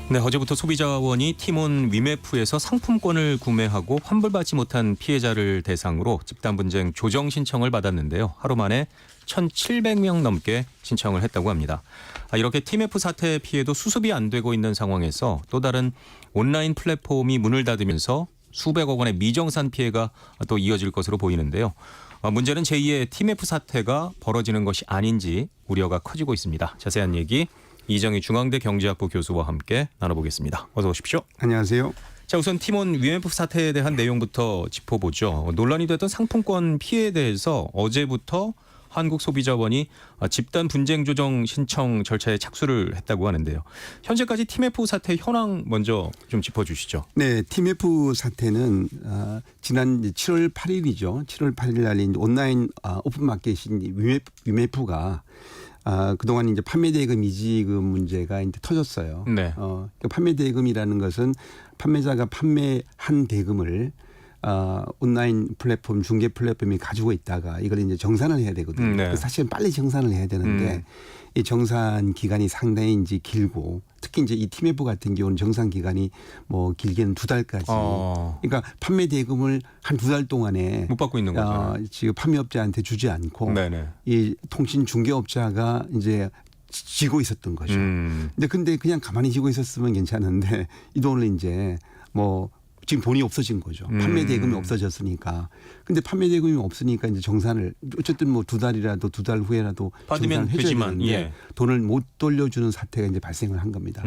네, 어제부터 소비자원이 티몬 위메프에서 상품권을 구매하고 환불받지 못한 피해자를 대상으로 집단분쟁 조정 신청을 받았는데요. 하루 만에 1,700명 넘게 신청을 했다고 합니다. 이렇게 티메프 사태 피해도 수습이 안 되고 있는 상황에서 또 다른 온라인 플랫폼이 문을 닫으면서 수백억 원의 미정산 피해가 또 이어질 것으로 보이는데요. 문제는 제2의 티메프 사태가 벌어지는 것이 아닌지 우려가 커지고 있습니다. 자세한 얘기 이정희 중앙대 경제학부 교수와 함께 나눠보겠습니다. 어서 오십시오. 안녕하세요. 자, 우선 티몬 위메프 사태에 대한 내용부터 짚어보죠. 논란이 됐던 상품권 피해에 대해서 어제부터 한국소비자원이 집단 분쟁 조정 신청 절차에 착수를 했다고 하는데요. 현재까지 티메프 사태 현황 먼저 좀 짚어주시죠. 네, 티메프 사태는 지난 7월 8일이죠. 7월 8일 날 온라인 오픈마켓인 위메프가 그동안 이제 판매대금 미지급 문제가 이제 터졌어요. 네. 판매대금이라는 것은 판매자가 판매한 대금을 온라인 플랫폼 중개 플랫폼이 가지고 있다가 이걸 이제 정산을 해야 되거든요. 네. 사실은 빨리 정산을 해야 되는데 이 정산 기간이 상당히 이제 길고 특히 이제 이 티메프 같은 경우는 정산 기간이 뭐 길게는 2달까지. 그러니까 판매 대금을 한 2달 동안에 못 받고 있는 거죠. 지금 판매업자한테 주지 않고 네네. 이 통신 중개업자가 이제 지고 있었던 거죠. 근데 그냥 가만히 지고 있었으면 괜찮은데 이 돈을 이제 뭐 지금 돈이 없어진 거죠. 판매 대금이 없어졌으니까. 근데 판매 대금이 없으니까 이제 정산을 어쨌든 뭐 2달이라도 2달 후에라도 받으면 정산을 해줘야 되지만, 되는데 예. 돈을 못 돌려주는 사태가 이제 발생을 한 겁니다.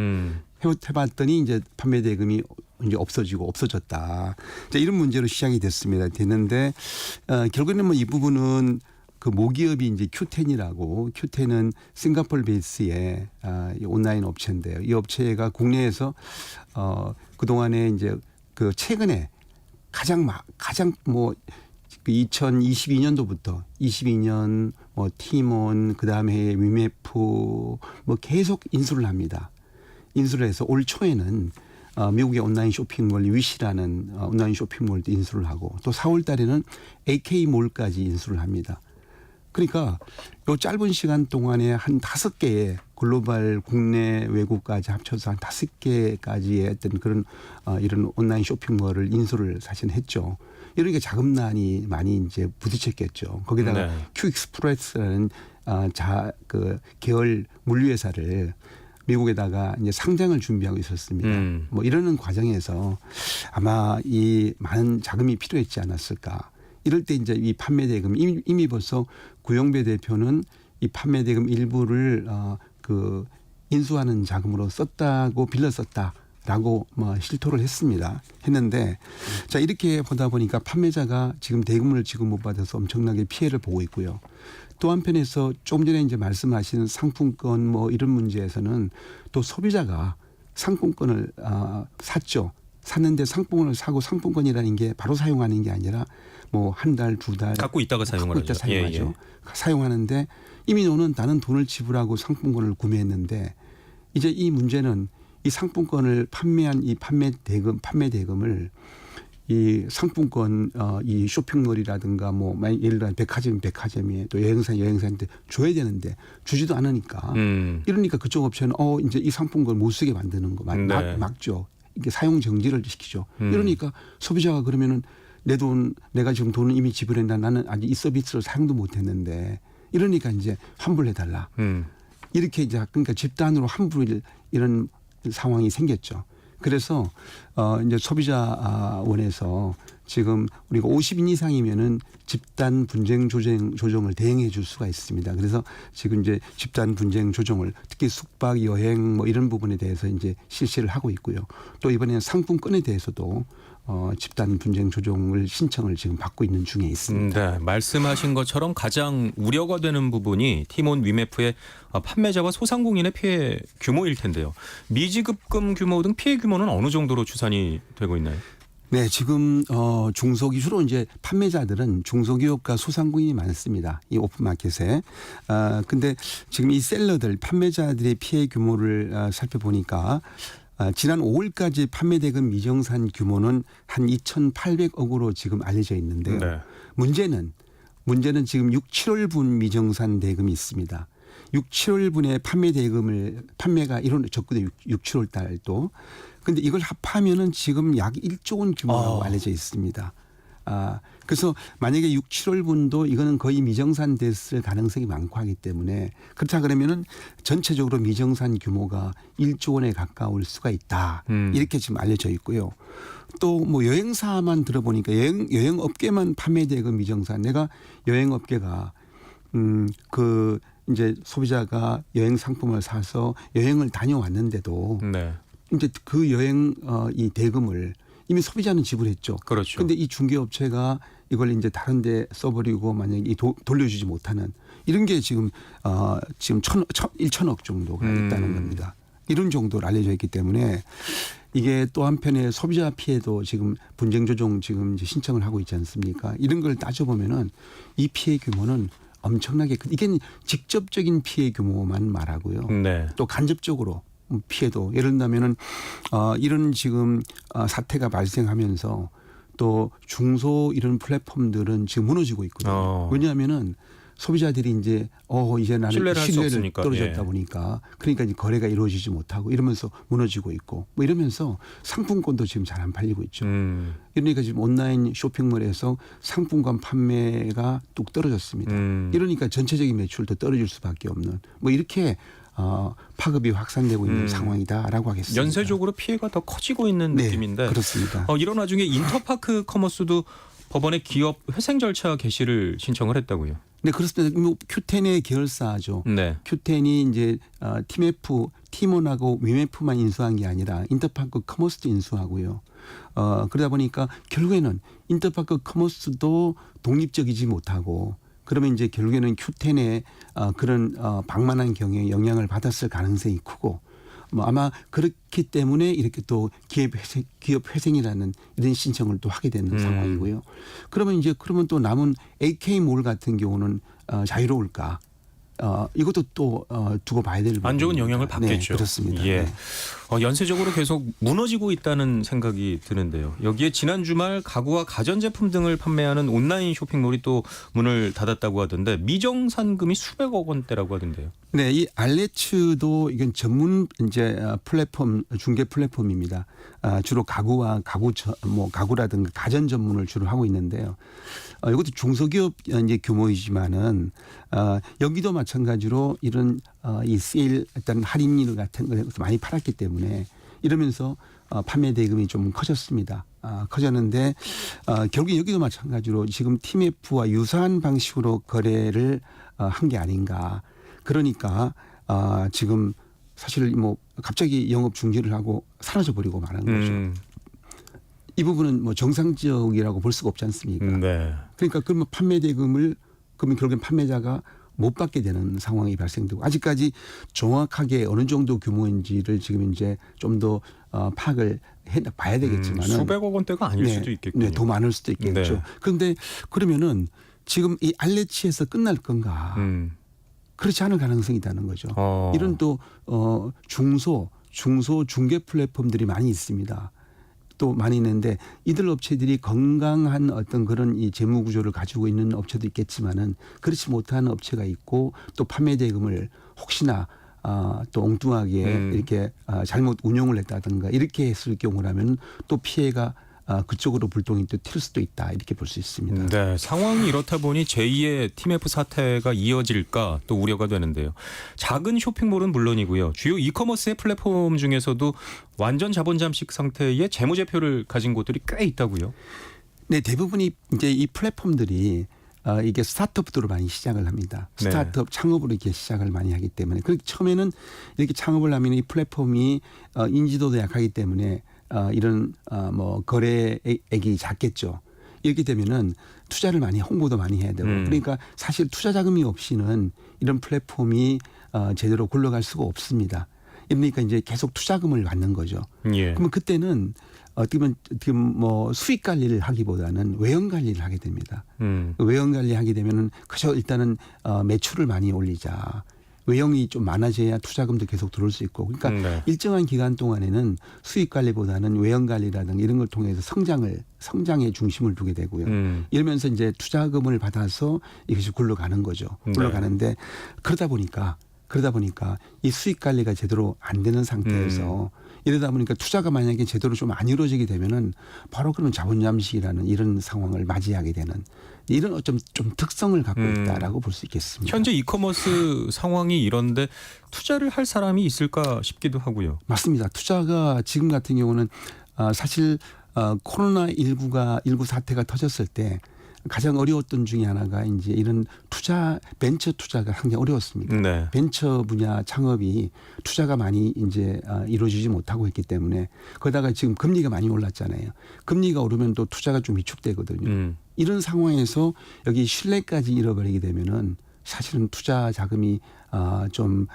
해봤더니 이제 판매 대금이 이제 없어졌다. 이런 문제로 시작이 됐는데 결국에는 뭐 이 부분은 그 모기업이 이제 Q10이라고 Q10은 싱가포르 베이스의 온라인 업체인데요. 이 업체가 국내에서 그 동안에 이제 그 최근에 가장 뭐 2022년도부터 22년 뭐 티몬 그다음에 위메프 뭐 계속 인수를 합니다. 인수를 해서 올 초에는 미국의 온라인 쇼핑몰 위시라는 온라인 쇼핑몰도 인수를 하고 또 4월 달에는 AK몰까지 인수를 합니다. 그러니까 요 짧은 시간 동안에 한 5개의 글로벌 국내 외국까지 합쳐서 한 5개까지의 어떤 그런 이런 온라인 쇼핑몰을 인수를 사실 했죠. 이렇게 자금난이 많이 이제 부딪혔겠죠. 거기다가 네. 큐익스프레스라는 그 계열 물류회사를 미국에다가 이제 상장을 준비하고 있었습니다. 뭐 이러는 과정에서 아마 이 많은 자금이 필요했지 않았을까. 이럴 때 이제 이 판매 대금 이미 벌써 구영배 대표는 이 판매 대금 일부를 그 인수하는 자금으로 빌려 썼다라고 뭐 실토를 했는데 자 이렇게 보다 보니까 판매자가 지금 대금을 지금 못 받아서 엄청나게 피해를 보고 있고요. 또 한편에서 조금 전에 이제 말씀하신 상품권 뭐 이런 문제에서는 또 소비자가 상품권을 샀는데 상품권을 사고 상품권이라는 게 바로 사용하는 게 아니라 뭐 한 달, 2달 갖고 있다가 사용하죠. 사용하죠. 사용하는데 이미 나는 돈을 지불하고 상품권을 구매했는데 이제 이 문제는 이 상품권을 판매한 이 판매 대금을 이 상품권 이 쇼핑몰이라든가 뭐 예를 들어 백화점에 또 여행사한테 줘야 되는데 주지도 않으니까 이러니까 그쪽 업체는 이제 이 상품권 못 쓰게 만드는 거 막죠. 이게 사용 정지를 시키죠. 이러니까 소비자가 그러면은 내가 지금 돈을 이미 지불했나 나는 아직 이 서비스를 사용도 못했는데 이러니까 이제 환불해달라. 이렇게 이제 그러니까 집단으로 환불 이런 상황이 생겼죠. 그래서 이제 소비자원에서 지금 우리가 50인 이상이면은 집단 분쟁 조정을 대행해 줄 수가 있습니다. 그래서 지금 이제 집단 분쟁 조정을 특히 숙박, 여행 뭐 이런 부분에 대해서 이제 실시를 하고 있고요. 또 이번에는 상품권에 대해서도 집단 분쟁 조정을 신청을 지금 받고 있는 중에 있습니다. 네, 말씀하신 것처럼 가장 우려가 되는 부분이 티몬 위메프의 판매자와 소상공인의 피해 규모일 텐데요. 미지급금 규모 등 피해 규모는 어느 정도로 추산이 되고 있나요? 네, 지금 중소기업 주로 이제 판매자들은 중소기업과 소상공인이 많습니다. 이 오픈마켓에. 근데 지금 이 셀러들 판매자들의 피해 규모를 살펴보니까 지난 5월까지 판매대금 미정산 규모는 한 2,800억으로 지금 알려져 있는데요. 네. 문제는 지금 7월분 미정산 대금이 있습니다. 6, 7월분에 판매가 이루어졌거든요. 6, 7월 달도. 근데 이걸 합하면은 지금 약 1조 원 규모라고 알려져 있습니다. 그래서 만약에 6, 7월분도 이거는 거의 미정산 됐을 가능성이 많고 하기 때문에 그렇다 그러면은 전체적으로 미정산 규모가 1조 원에 가까울 수가 있다. 이렇게 지금 알려져 있고요. 또 뭐 여행사만 들어보니까 여행업계만 판매되고 미정산 내가 여행업계가 그 이제 소비자가 여행 상품을 사서 여행을 다녀왔는데도 네. 이제 그 여행 이 대금을 이미 소비자는 지불했죠. 그렇죠. 그런데 이 중개업체가 이걸 이제 다른 데 써버리고 만약에 돌려주지 못하는 이런 게 지금 1천억 정도가 있다는 겁니다. 이런 정도로 알려져 있기 때문에 이게 또 한편에 소비자 피해도 지금 분쟁 조정 지금 이제 신청을 하고 있지 않습니까? 이런 걸 따져보면은 이 피해 규모는 엄청나게 이게 직접적인 피해 규모만 말하고요. 네. 또 간접적으로 피해도 예를 들면은 이런 지금 사태가 발생하면서 또 중소 이런 플랫폼들은 지금 무너지고 있거든요. 왜냐하면은 소비자들이 이제 이제 나는 신뢰를 떨어졌다 보니까 그러니까 이제 거래가 이루어지지 못하고 이러면서 무너지고 있고 뭐 이러면서 상품권도 지금 잘 안 팔리고 있죠. 이러니까 지금 온라인 쇼핑몰에서 상품권 판매가 뚝 떨어졌습니다. 이러니까 전체적인 매출도 떨어질 수밖에 없는 뭐 이렇게 파급이 확산되고 있는 상황이다라고 하겠습니다. 연쇄적으로 피해가 더 커지고 있는 느낌인데. 그렇습니다. 이런 와중에 인터파크 커머스도 법원에 기업 회생 절차 개시를 신청을 했다고요. 네, 그렇습니다. 뭐 Q10의 계열사죠. 네. Q10이 이제 티몬하고 위메프만 인수한 게 아니라 인터파크 커머스도 인수하고요. 그러다 보니까 결국에는 인터파크 커머스도 독립적이지 못하고 그러면 이제 결국에는 Q10의 그런 방만한 경영에 영향을 받았을 가능성이 크고 뭐 아마 그렇기 때문에 이렇게 또 기업 회생이라는 이런 신청을 또 하게 되는 상황이고요. 그러면 또 남은 AK몰 같은 경우는 자유로울까? 이것도 또 두고 봐야 될 안 좋은 영향을 받겠죠. 네, 그렇습니다. 예. 네. 연쇄적으로 계속 무너지고 있다는 생각이 드는데요. 여기에 지난 주말 가구와 가전제품 등을 판매하는 온라인 쇼핑몰이 또 문을 닫았다고 하던데 미정산금이 수백억 원대라고 하던데요. 네, 이 알레츠도 이건 전문 이제 플랫폼 중개 플랫폼입니다. 주로 가구라든가 가전 전문을 주로 하고 있는데요. 이것도 중소기업 이제 규모이지만은 여기도 마찬가지로 이런 이 세일 어떤 할인율 같은 걸 많이 팔았기 때문에 이러면서 판매 대금이 좀 커졌습니다. 커졌는데 결국 여기도 마찬가지로 지금 TMF와 유사한 방식으로 거래를 한 게 아닌가. 그러니까 지금 사실 뭐 갑자기 영업 중지를 하고 사라져 버리고 말한 거죠. 이 부분은 뭐 정상적이라고 볼 수가 없지 않습니까? 네. 그러니까 그러면 판매 대금을 그러면 결국엔 판매자가 못 받게 되는 상황이 발생되고 아직까지 정확하게 어느 정도 규모인지를 지금 이제 좀 더 파악을 봐야 되겠지만 수백억 원대가 아닐 수도 있겠군요. 네, 더 많을 수도 있겠죠. 네. 그런데 그러면은 지금 이 알레치에서 끝날 건가? 그렇지 않을 가능성이 있다는 거죠. 이런 또 중소 중개 플랫폼들이 많이 있습니다. 또 많이 있는데 이들 업체들이 건강한 어떤 그런 이 재무 구조를 가지고 있는 업체도 있겠지만은 그렇지 못한 업체가 있고 또 판매 대금을 혹시나 또 엉뚱하게 이렇게 잘못 운용을 했다든가 이렇게 했을 경우라면 또 피해가 그쪽으로 불똥이 또 튈 수도 있다 이렇게 볼 수 있습니다. 네, 상황이 이렇다 보니 제2의 TMF 사태가 이어질까 또 우려가 되는데요. 작은 쇼핑몰은 물론이고요. 주요 이커머스의 플랫폼 중에서도 완전 자본 잠식 상태의 재무제표를 가진 곳들이 꽤 있다고요. 네, 대부분이 이제 이 플랫폼들이 이게 스타트업으로 많이 시작을 합니다. 스타트업 창업으로 이렇게 시작을 많이 하기 때문에 그렇게 처음에는 이렇게 창업을 하면 이 플랫폼이 인지도도 약하기 때문에 이런 뭐 거래액이 작겠죠. 이렇게 되면은 투자를 많이 홍보도 많이 해야 되고 그러니까 사실 투자 자금이 없이는 이런 플랫폼이 제대로 굴러갈 수가 없습니다. 그러니까 이제 계속 투자금을 받는 거죠. 예. 그러면 그때는 어떻게 보면 지금 뭐 수익 관리를 하기보다는 외형 관리를 하게 됩니다. 외형 관리하게 되면은 그저 일단은 매출을 많이 올리자. 외형이 좀 많아져야 투자금도 계속 들어올 수 있고 그러니까 일정한 기간 동안에는 수익 관리보다는 외형 관리라든가 이런 걸 통해서 성장에 중심을 두게 되고요. 이러면서 이제 투자금을 받아서 이것이 굴러가는 거죠. 굴러가는데 그러다 보니까 그러다 보니까 이 수익 관리가 제대로 안 되는 상태에서 이러다 보니까 투자가 만약에 제대로 좀 안 이루어지게 되면은 바로 그런 자본 잠식이라는 이런 상황을 맞이하게 되는 이런 어쩜 좀 특성을 갖고 있다라고 볼 수 있겠습니다. 현재 이커머스 상황이 이런데 투자를 할 사람이 있을까 싶기도 하고요. 맞습니다. 투자가 지금 같은 경우는 사실 코로나19 사태가 터졌을 때 가장 어려웠던 중에 하나가 이제 이런 벤처 투자가 상당히 어려웠습니다. 네. 벤처 분야 창업이 투자가 많이 이제 이루어지지 못하고 있기 때문에 거기다가 지금 금리가 많이 올랐잖아요. 금리가 오르면 또 투자가 좀 위축되거든요. 이런 상황에서 여기 신뢰까지 잃어버리게 되면은 사실은 투자 자금이 좀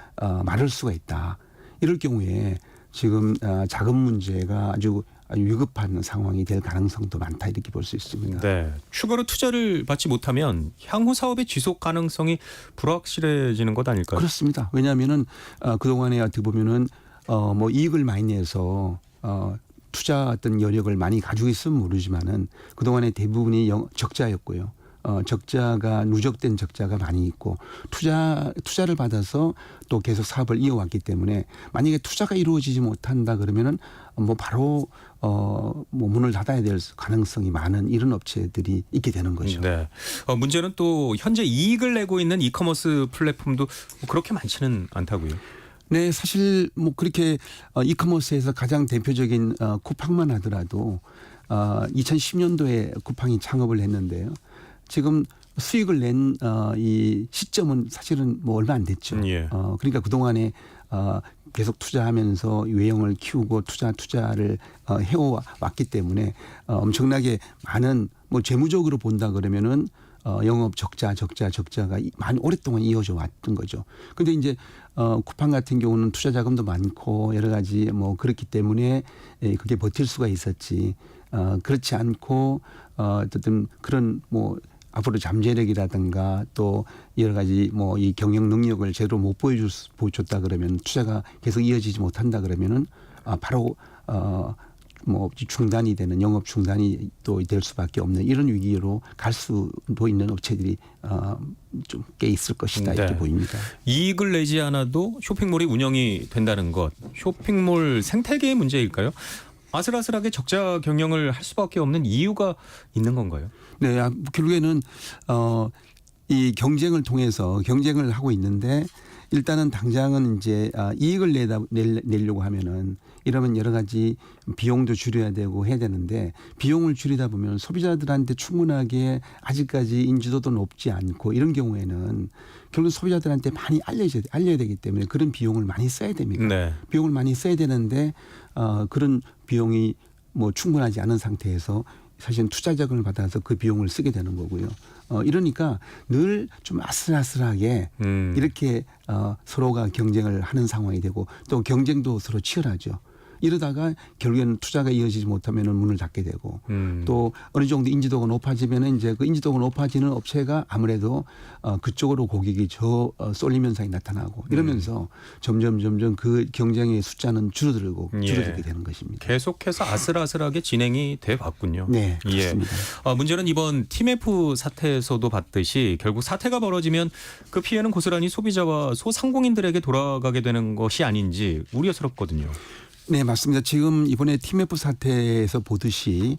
마를 수가 있다. 이럴 경우에 지금 자금 문제가 아주 위급한 상황이 될 가능성도 많다 이렇게 볼 수 있습니다. 네. 추가로 투자를 받지 못하면 향후 사업의 지속 가능성이 불확실해지는 것 아닐까요? 그렇습니다. 왜냐하면은 그동안에 어떻게 보면은 뭐 이익을 많이 내서 투자 어떤 여력을 많이 가지고 있으면 모르지만은 그동안에 대부분이 적자였고요. 적자가 누적된 적자가 많이 있고 투자를 받아서 또 계속 사업을 이어왔기 때문에 만약에 투자가 이루어지지 못한다 그러면은 뭐 바로 뭐 문을 닫아야 될 가능성이 많은 이런 업체들이 있게 되는 거죠. 네. 문제는 또 현재 이익을 내고 있는 이커머스 플랫폼도 뭐 그렇게 많지는 않다고요. 네, 사실 뭐 그렇게 이커머스에서 가장 대표적인 쿠팡만 하더라도 2010년도에 쿠팡이 창업을 했는데요. 지금 수익을 낸 이 시점은 사실은 뭐 얼마 안 됐죠. 예. 그러니까 그동안에 계속 투자하면서 외형을 키우고 투자를 해왔기 때문에 엄청나게 많은 뭐 재무적으로 본다 그러면은 영업 적자가 많이 오랫동안 이어져 왔던 거죠. 그런데 이제 쿠팡 같은 경우는 투자 자금도 많고 여러 가지 뭐 그렇기 때문에 그게 버틸 수가 있었지. 그렇지 않고 어쨌든 그런 뭐 앞으로 잠재력이라든가 또 여러 가지 뭐 이 경영 능력을 제대로 못 보여줬다 그러면 투자가 계속 이어지지 못한다 그러면은 바로 뭐 중단이 되는 영업 중단이 또 될 수밖에 없는 이런 위기로 갈 수도 있는 업체들이 좀 꽤 있을 것이다 이렇게 네. 보입니다. 이익을 내지 않아도 쇼핑몰이 운영이 된다는 것, 쇼핑몰 생태계의 문제일까요? 아슬아슬하게 적자 경영을 할 수밖에 없는 이유가 있는 건가요? 네, 결국에는 이 경쟁을 통해서 경쟁을 하고 있는데 일단은 당장은 이제 이익을 내려고 하면은 이러면 여러 가지 비용도 줄여야 되고 해야 되는데 비용을 줄이다 보면 소비자들한테 충분하게 아직까지 인지도도 높지 않고 이런 경우에는 결국 소비자들한테 많이 알려야 되기 때문에 그런 비용을 많이 써야 됩니다. 네. 비용을 많이 써야 되는데 그런 비용이 뭐 충분하지 않은 상태에서 사실은 투자 자금을 받아서 그 비용을 쓰게 되는 거고요. 이러니까 늘 좀 아슬아슬하게 이렇게 서로가 경쟁을 하는 상황이 되고 또 경쟁도 서로 치열하죠. 이러다가 결국에는 투자가 이어지지 못하면 문을 닫게 되고 또 어느 정도 인지도가 높아지면 이제 그 인지도가 높아지는 업체가 아무래도 그쪽으로 고객이 쏠림 현상이 나타나고 이러면서 점점 그 경쟁의 숫자는 줄어들게 되는 것입니다. 계속해서 아슬아슬하게 진행이 돼 왔군요. 네, 그렇습니다. 문제는 이번 TMF 사태에서도 봤듯이 결국 사태가 벌어지면 그 피해는 고스란히 소비자와 소상공인들에게 돌아가게 되는 것이 아닌지 우려스럽거든요. 네, 맞습니다. 지금 이번에 TMF 사태에서 보듯이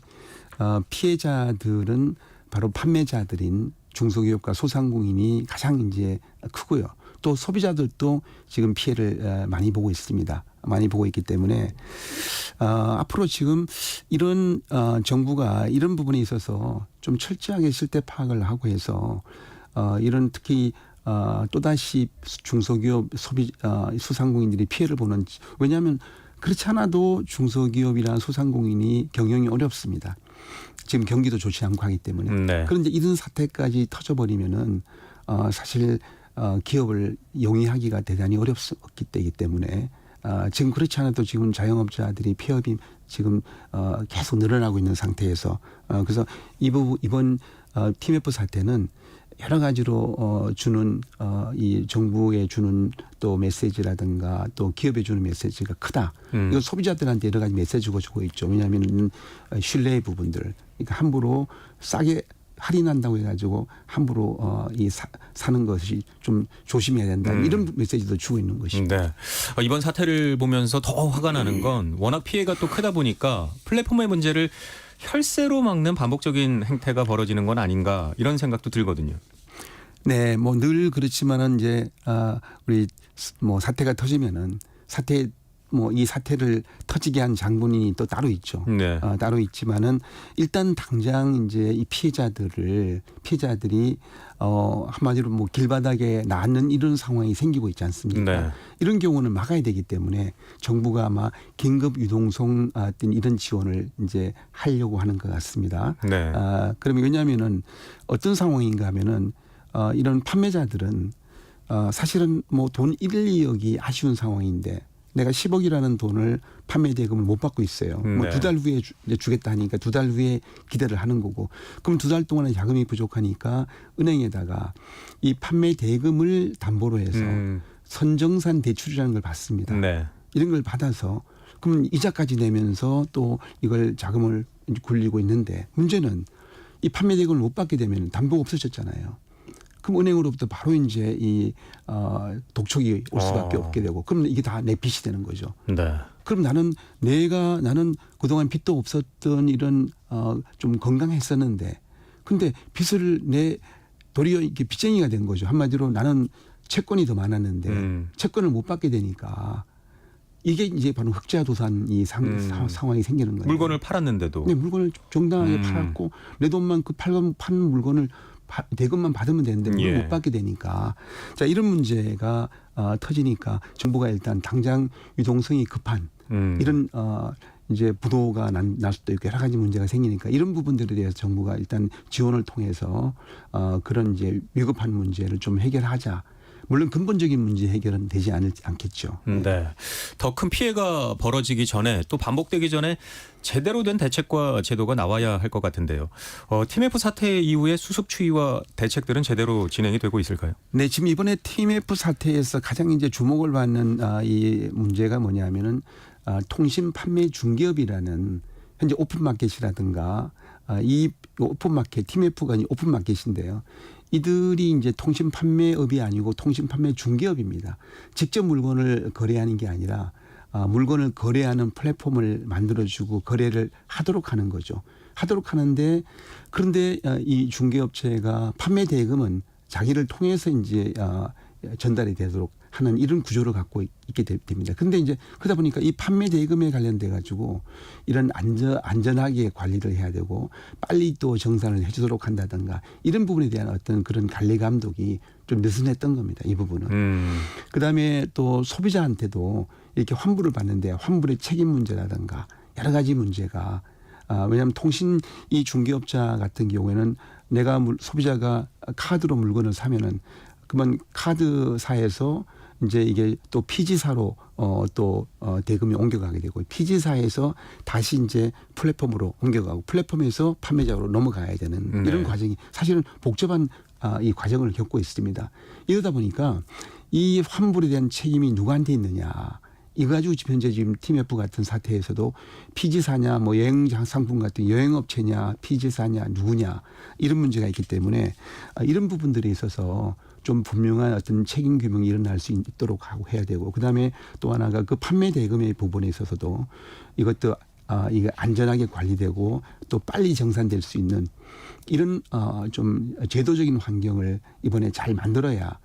피해자들은 바로 판매자들인 중소기업과 소상공인이 가장 이제 크고요. 또 소비자들도 지금 피해를 많이 보고 있습니다. 많이 보고 있기 때문에 앞으로 지금 이런 정부가 이런 부분에 있어서 좀 철저하게 실태 파악을 하고 해서 이런 특히 또다시 중소기업 소상공인들이 피해를 보는 왜냐하면 그렇지 않아도 중소기업이나 소상공인이 경영이 어렵습니다. 지금 경기도 좋지 않고 하기 때문에. 네. 그런데 이런 사태까지 터져버리면은 사실 기업을 영위하기가 대단히 어렵기 때문에 지금 그렇지 않아도 지금 자영업자들이 폐업이 지금 계속 늘어나고 있는 상태에서 그래서 이번 TMF 사태는 여러 가지로 주는 이 정부에 주는 또 메시지라든가 또 기업에 주는 메시지가 크다. 이건 소비자들한테 여러 가지 메시지가 주고 있죠. 왜냐하면 신뢰의 부분들. 그러니까 함부로 싸게 할인한다고 해가지고 함부로 사는 것이 좀 조심해야 된다. 이런 메시지도 주고 있는 것입니다. 네. 이번 사태를 보면서 더 화가 나는 건 워낙 피해가 또 크다 보니까 플랫폼의 문제를 혈세로 막는 반복적인 행태가 벌어지는 건 아닌가 이런 생각도 들거든요. 네, 뭐 늘 그렇지만은 이제 우리 뭐 사태가 터지면은 이 사태를 터지게 한 장본인이 또 따로 있죠. 네. 따로 있지만은 일단 당장 이제 이 피해자들이 한마디로 뭐 길바닥에 낳는 이런 상황이 생기고 있지 않습니까? 네. 이런 경우는 막아야 되기 때문에 정부가 아마 긴급 유동성 어떤 이런 지원을 이제 하려고 하는 것 같습니다. 네. 그러면 왜냐하면은 어떤 상황인가 하면은 이런 판매자들은 사실은 뭐 돈 1, 2억이 아쉬운 상황인데 내가 10억이라는 돈을 판매 대금을 못 받고 있어요. 뭐 네. 2달 후에 주겠다 하니까 2달 후에 기대를 하는 거고, 그럼 2달 동안은 자금이 부족하니까 은행에다가 이 판매 대금을 담보로 해서 선정산 대출이라는 걸 받습니다. 네. 이런 걸 받아서 그러면 이자까지 내면서 또 이걸 자금을 굴리고 있는데, 문제는 이 판매 대금을 못 받게 되면 담보가 없어졌잖아요. 그럼 은행으로부터 바로 이제 이 독촉이 올 수밖에 없게 되고, 그럼 이게 다 내 빚이 되는 거죠. 네. 그럼 나는 그동안 빚도 없었던 이런 좀 건강했었는데, 근데 빚을 도리어 이게 빚쟁이가 된 거죠. 한마디로 나는 채권이 더 많았는데 채권을 못 받게 되니까 이게 이제 바로 흑자도산 상황이 생기는 거예요. 물건을 팔았는데도. 네, 물건을 정당하게 팔았고 내 돈만 파는 물건을 대금만 받으면 되는데 그걸 못 받게 되니까, 자, 이런 문제가 터지니까 정부가 일단 당장 유동성이 급한 이런 이제 부도가 날 수도 있고 여러 가지 문제가 생기니까 이런 부분들에 대해서 정부가 일단 지원을 통해서 그런 이제 위급한 문제를 좀 해결하자. 물론 근본적인 문제 해결은 되지 않겠죠. 네. 더 큰 피해가 벌어지기 전에 또 반복되기 전에 제대로 된 대책과 제도가 나와야 할 것 같은데요. TMF 사태 이후에 수습 추이와 대책들은 제대로 진행이 되고 있을까요? 네, 지금 이번에 TMF 사태에서 가장 이제 주목을 받는 이 문제가 뭐냐면은 통신 판매 중개업이라는 현재 오픈마켓이라든가 이 오픈마켓 TMF가 오픈마켓인데요. 이들이 이제 통신 판매업이 아니고 통신 판매 중개업입니다. 직접 물건을 거래하는 게 아니라 물건을 거래하는 플랫폼을 만들어주고 거래를 하도록 하는 거죠. 하도록 하는데, 그런데 이 중개업체가 판매 대금은 자기를 통해서 이제 전달이 되도록 하는 이런 구조를 갖고 있게 됩니다. 그런데 이제 그러다 보니까 이 판매 대금에 관련돼 가지고 이런 안전하게 관리를 해야 되고 빨리 또 정산을 해주도록 한다든가 이런 부분에 대한 어떤 그런 관리 감독이 좀 느슨했던 겁니다. 이 부분은. 그다음에 또 소비자한테도 이렇게 환불을 받는데 환불의 책임 문제라든가 여러 가지 문제가 왜냐하면 통신 이 중개업자 같은 경우에는 내가 소비자가 카드로 물건을 사면은 그러면 카드사에서 이제 이게 또 피지사로 대금이 옮겨가게 되고, 피지사에서 다시 이제 플랫폼으로 옮겨가고 플랫폼에서 판매자로 넘어가야 되는 이런 과정이 사실은 복잡한 이 과정을 겪고 있습니다. 이러다 보니까 이 환불에 대한 책임이 누구한테 있느냐, 이거 가지고 현재 지금 TMF 같은 사태에서도 피지사냐, 뭐 여행 상품 같은 여행업체냐, 피지사냐, 누구냐 이런 문제가 있기 때문에 이런 부분들에 있어서 좀 분명한 어떤 책임 규명이 일어날 수 있도록 하고 해야 되고, 그다음에 또 하나가 그 판매 대금의 부분에 있어서도 이것도 이게 안전하게 관리되고 또 빨리 정산될 수 있는 이런 좀 제도적인 환경을 이번에 잘 만들어야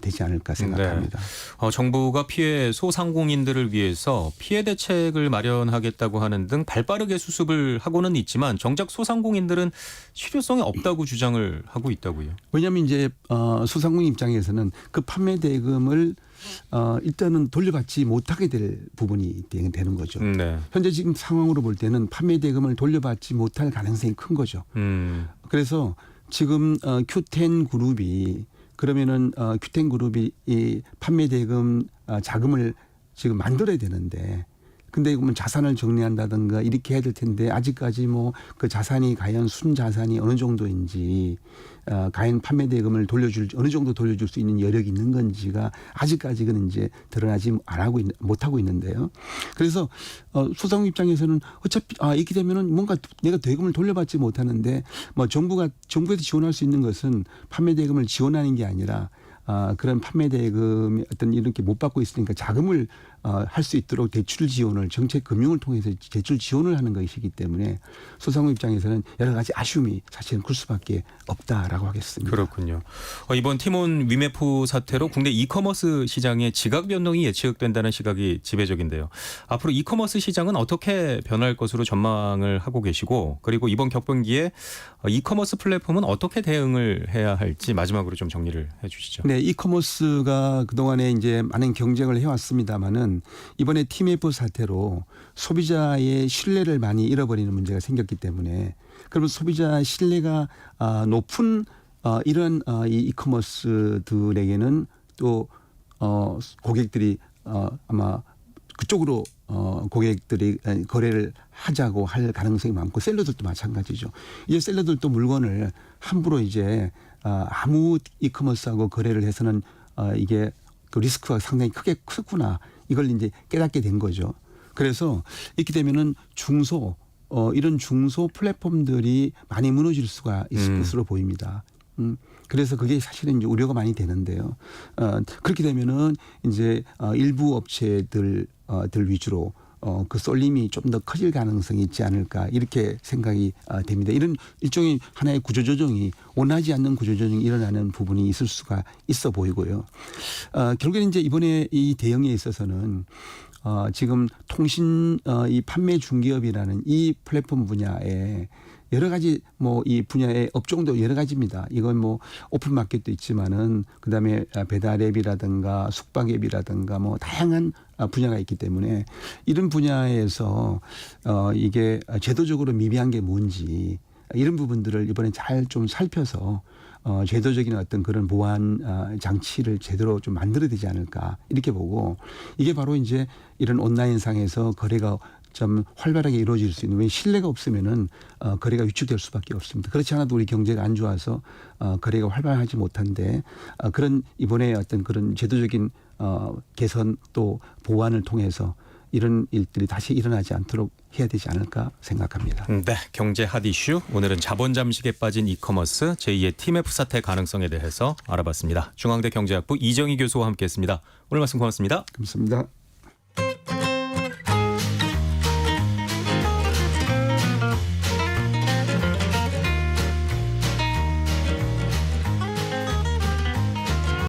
되지 않을까 생각합니다. 네. 정부가 피해 소상공인들을 위해서 피해 대책을 마련하겠다고 하는 등 발빠르게 수습을 하고는 있지만 정작 소상공인들은 실효성이 없다고 주장을 하고 있다고요. 왜냐하면 이제 소상공인 입장에서는 그 판매 대금을 일단은 돌려받지 못하게 될 부분이 되는 거죠. 네. 현재 지금 상황으로 볼 때는 판매 대금을 돌려받지 못할 가능성이 큰 거죠. 그래서 지금 Q10 그룹이 그러면은 Q10 그룹이 이 판매 대금 자금을 지금 만들어야 되는데, 근데 그러면 자산을 정리한다든가 이렇게 해야 될 텐데 아직까지 뭐 그 자산이 과연 순자산이 어느 정도인지 과연 판매 대금을 어느 정도 돌려줄 수 있는 여력이 있는 건지가 아직까지는 이제 드러나지 못하고 있는데요. 그래서 소상공 입장에서는 어차피 이렇게 되면은 뭔가 내가 대금을 돌려받지 못하는데 뭐 정부에서 지원할 수 있는 것은 판매 대금을 지원하는 게 아니라 그런 판매 대금이 어떤 이렇게 못 받고 있으니까 자금을 할 수 있도록 대출 지원을 정책 금융을 통해서 대출 지원을 하는 것이기 때문에 소상공 입장에서는 여러 가지 아쉬움이 사실은 클 수밖에 없다라고 하겠습니다. 그렇군요. 이번 티몬 위메프 사태로 국내 이커머스 시장의 지각 변동이 예측된다는 시각이 지배적인데요. 앞으로 이커머스 시장은 어떻게 변할 것으로 전망을 하고 계시고 그리고 이번 격변기에 이커머스 플랫폼은 어떻게 대응을 해야 할지 마지막으로 좀 정리를 해 주시죠. 네, 이커머스가 그동안에 이제 많은 경쟁을 해왔습니다마는 이번에 티메프 사태로 소비자의 신뢰를 많이 잃어버리는 문제가 생겼기 때문에 그러면 소비자 신뢰가 높은 이런 이 이커머스들에게는 또 고객들이 아마 그쪽으로 고객들이 거래를 하자고 할 가능성이 많고 셀러들도 마찬가지죠. 이제 셀러들도 물건을 함부로 이제 아무 이커머스하고 거래를 해서는 이게 그 리스크가 상당히 크구나 이걸 이제 깨닫게 된 거죠. 그래서 이렇게 되면은 이런 중소 플랫폼들이 많이 무너질 수가 있을 것으로 보입니다. 그래서 그게 사실은 이제 우려가 많이 되는데요. 그렇게 되면은 이제 일부 업체들 위주로 그 쏠림이 좀 더 커질 가능성이 있지 않을까 이렇게 생각이 됩니다. 이런 일종의 하나의 구조조정이 원하지 않는 구조조정이 일어나는 부분이 있을 수가 있어 보이고요. 결국에는 이제 이번에 이 대응에 있어서는 지금 이 판매 중개업이라는 이 플랫폼 분야에 여러 가지 뭐 이 분야의 업종도 여러 가지입니다. 이건 뭐 오픈 마켓도 있지만은 그다음에 배달 앱이라든가 숙박 앱이라든가 뭐 다양한 분야가 있기 때문에 이런 분야에서 이게 제도적으로 미비한 게 뭔지 이런 부분들을 이번에 잘 좀 살펴서 제도적인 어떤 그런 보안 장치를 제대로 좀 만들어야 되지 않을까 이렇게 보고 이게 바로 이제 이런 온라인상에서 거래가 좀 활발하게 이루어질 수 있는 왜 신뢰가 없으면은 거래가 위축될 수밖에 없습니다. 그렇지 않아도 우리 경제가 안 좋아서 거래가 활발하지 못한데 그런 이번에 어떤 그런 제도적인 개선 또 보완을 통해서 이런 일들이 다시 일어나지 않도록 해야 되지 않을까 생각합니다. 네, 경제 핫 이슈 오늘은 자본 잠식에 빠진 이커머스 제2의 티메프 사태 가능성에 대해서 알아봤습니다. 중앙대 경제학부 이정희 교수와 함께했습니다. 오늘 말씀 고맙습니다. 감사합니다.